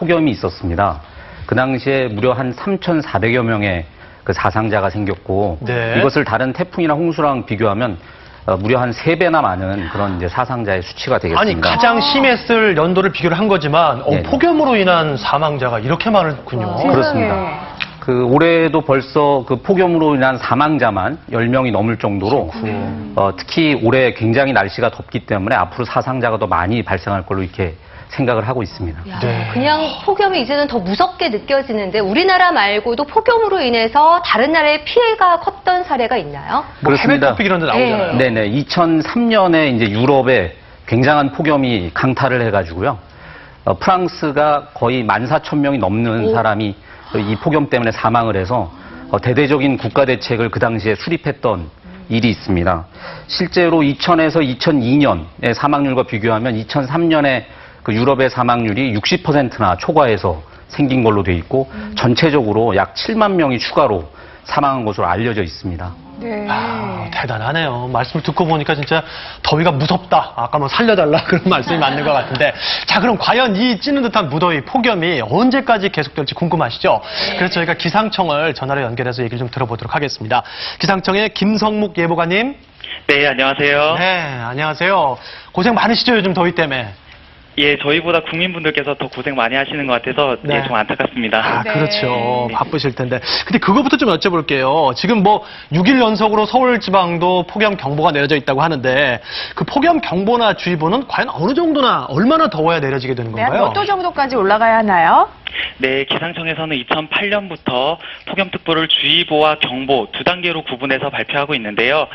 폭염이 있었습니다. 그 당시에 무려 한 3,400여 명의 그 사상자가 생겼고 네. 이것을 다른 태풍이나 홍수랑 비교하면 무려 한 3배나 많은 그런 이제 사상자의 수치가 되겠습니다. 아니 가장 심했을 연도를 비교를 한 거지만 네네. 폭염으로 인한 사망자가 이렇게 많군요. 그렇습니다. 그 올해도 벌써 그 폭염으로 인한 사망자만 10명이 넘을 정도로 특히 올해 굉장히 날씨가 덥기 때문에 앞으로 사상자가 더 많이 발생할 걸로 이렇게 생각을 하고 있습니다. 야, 네. 그냥 폭염이 이제는 더 무섭게 느껴지는데 우리나라 말고도 폭염으로 인해서 다른 나라의 피해가 컸던 사례가 있나요? 뭐 해외 토픽 이런 데 나오잖아요. 네네. 2003년에 이제 유럽에 굉장한 폭염이 강타를 해가지고요. 프랑스가 거의 14,000명이 넘는 사람이 이 폭염 때문에 사망을 해서 대대적인 국가 대책을 그 당시에 수립했던 일이 있습니다. 실제로 2000에서 2002년의 사망률과 비교하면 2003년에 그 유럽의 사망률이 60%나 초과해서 생긴 걸로 돼 있고 전체적으로 약 7만 명이 추가로 사망한 것으로 알려져 있습니다. 네. 아, 대단하네요. 말씀을 듣고 보니까 진짜 더위가 무섭다. 아까 뭐 살려달라 그런 말씀이 맞는 것 같은데. 자, 그럼 과연 이 찌는 듯한 무더위, 폭염이 언제까지 계속될지 궁금하시죠? 그래서 저희가 기상청을 전화로 연결해서 얘기를 좀 들어보도록 하겠습니다. 기상청의 김성묵 예보관님. 네, 안녕하세요. 네, 안녕하세요. 고생 많으시죠, 요즘 더위 때문에? 예, 저희보다 국민분들께서 더 고생 많이 하시는 것 같아서 네. 예, 좀 안타깝습니다. 아, 네. 그렇죠. 바쁘실 텐데. 근데 그거부터 좀 여쭤볼게요. 지금 뭐 6일 연속으로 서울 지방도 폭염 경보가 내려져 있다고 하는데 그 폭염 경보나 주의보는 과연 어느 정도나 얼마나 더워야 내려지게 되는 네, 건가요? 몇 도 정도까지 올라가야 하나요? 네, 기상청에서는 2008년부터 폭염특보를 주의보와 경보 두 단계로 구분해서 발표하고 있는데요.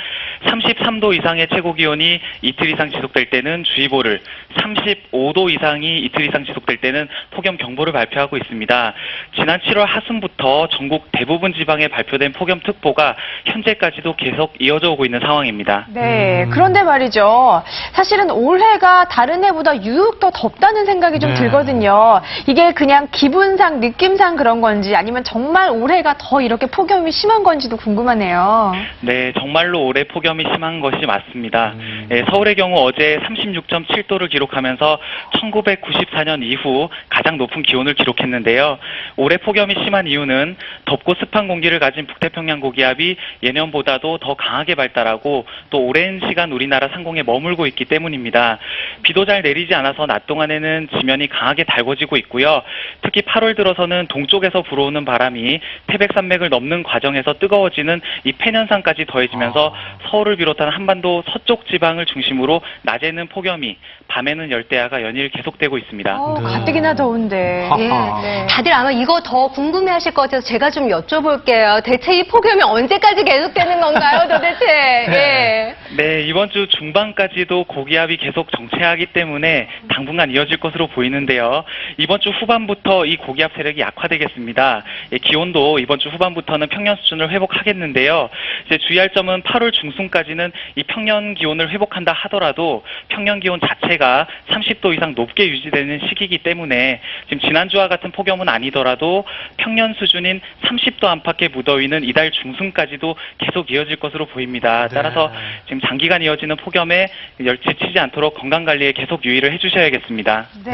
33도 이상의 최고기온이 이틀 이상 지속될 때는 주의보를, 35도 이상이 이틀 이상 지속될 때는 폭염 경보를 발표하고 있습니다. 지난 7월 하순부터 전국 대부분 지방에 발표된 폭염특보가 현재까지도 계속 이어져 오고 있는 상황입니다. 네, 그런데 말이죠. 사실은 올해가 다른 해보다 유독 더 덥다는 생각이 좀 네. 들거든요. 이게 그냥 기분상, 느낌상 그런 건지 아니면 정말 올해가 더 이렇게 폭염이 심한 건지도 궁금하네요. 네, 정말로 올해 폭염이 심한 것이 맞습니다. 예, 서울의 경우 어제 36.7도를 기록하면서 1994년 이후 가장 높은 기온을 기록했는데요. 올해 폭염이 심한 이유는 덥고 습한 공기를 가진 북태평양 고기압이 예년보다도 더 강하게 발달하고 또 오랜 시간 우리나라 상공에 머물고 있기 때문입니다. 비도 잘 내리지 않아서 낮 동안에는 지면이 강하게 달궈지고 있고요. 특히 8월 들어서는 동쪽에서 불어오는 바람이 태백산맥을 넘는 과정에서 뜨거워지는 이 팬현상까지 더해지면서 서울을 비롯한 한반도 서쪽 지방을 중심으로 낮에는 폭염이, 밤에는 열대야가 연일 계속되고 있습니다. 어, 가뜩이나 더운데. 예. 네. 다들 아마 이거 더 궁금해하실 것 같아서 제가 좀 여쭤볼게요. 대체 이 폭염이 언제까지 계속되는 건가요, 도대체? 예. 네, 이번 주 중반까지도 고기압이 계속 정체하기 때문에 당분간 이어질 것으로 보이는데요. 이번 주 후반부터 이 고기압 세력이 약화되겠습니다. 예, 기온도 이번 주 후반부터는 평년 수준을 회복하겠는데요. 이제 주의할 점은 8월 중순까지는 이 평년 기온을 회복한다 하더라도 평년 기온 자체가 30도 이상 높게 유지되는 시기이기 때문에 지금 지난주와 같은 폭염은 아니더라도 평년 수준인 30도 안팎의 무더위는 이달 중순까지도 계속 이어질 것으로 보입니다. 따라서 지금 장기간 이어지는 폭염에 지치지 않도록 건강관리에 계속 유의를 해주셔야겠습니다. 네,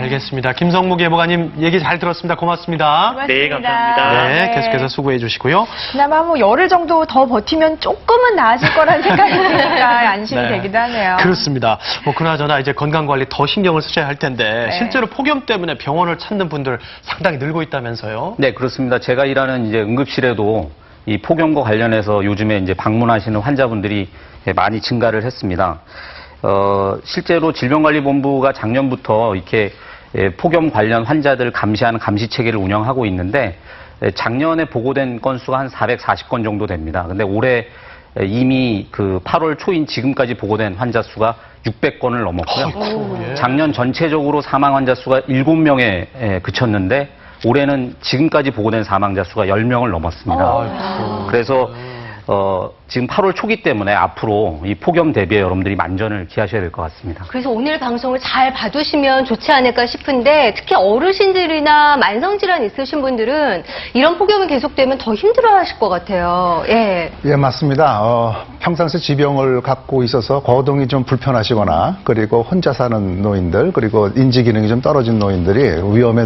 알겠습니다. 김성묵 예보관님 얘기 잘 들었습니다. 고맙습니다. 고맙습니다. 네, 감사합니다. 네, 계속해서 수고해 주시고요. 그나마 뭐 열흘 정도 더 버티면 조금은 나아질 거라는 생각이 드니까 안심이 네. 되기도 하네요. 그렇습니다. 뭐 그나저나 이제 건강관리 더 신경을 쓰셔야 할 텐데 네. 실제로 폭염 때문에 병원을 찾는 분들 상당히 늘고 있다면서요? 네, 그렇습니다. 제가 일하는 이제 응급실에도 이 폭염과 관련해서 요즘에 이제 방문하시는 환자분들이 많이 증가를 했습니다. 실제로 질병관리본부가 작년부터 이렇게 폭염 관련 환자들 감시하는 감시 체계를 운영하고 있는데 작년에 보고된 건수가 한 440건 정도 됩니다. 근데 올해 이미 그 8월 초인 지금까지 보고된 환자 수가 600건을 넘었고요. 예. 작년 전체적으로 사망 환자 수가 7명에 그쳤는데 올해는 지금까지 보고된 사망자 수가 10명을 넘었습니다. 그래서 지금 8월 초기 때문에 앞으로 이 폭염 대비에 여러분들이 만전을 기하셔야 될 것 같습니다. 그래서 오늘 방송을 잘 봐두시면 좋지 않을까 싶은데 특히 어르신들이나 만성질환 있으신 분들은 이런 폭염이 계속되면 더 힘들어하실 것 같아요. 예. 예, 맞습니다. 평상시 지병을 갖고 있어서 거동이 좀 불편하시거나 그리고 혼자 사는 노인들 그리고 인지 기능이 좀 떨어진 노인들이 위험에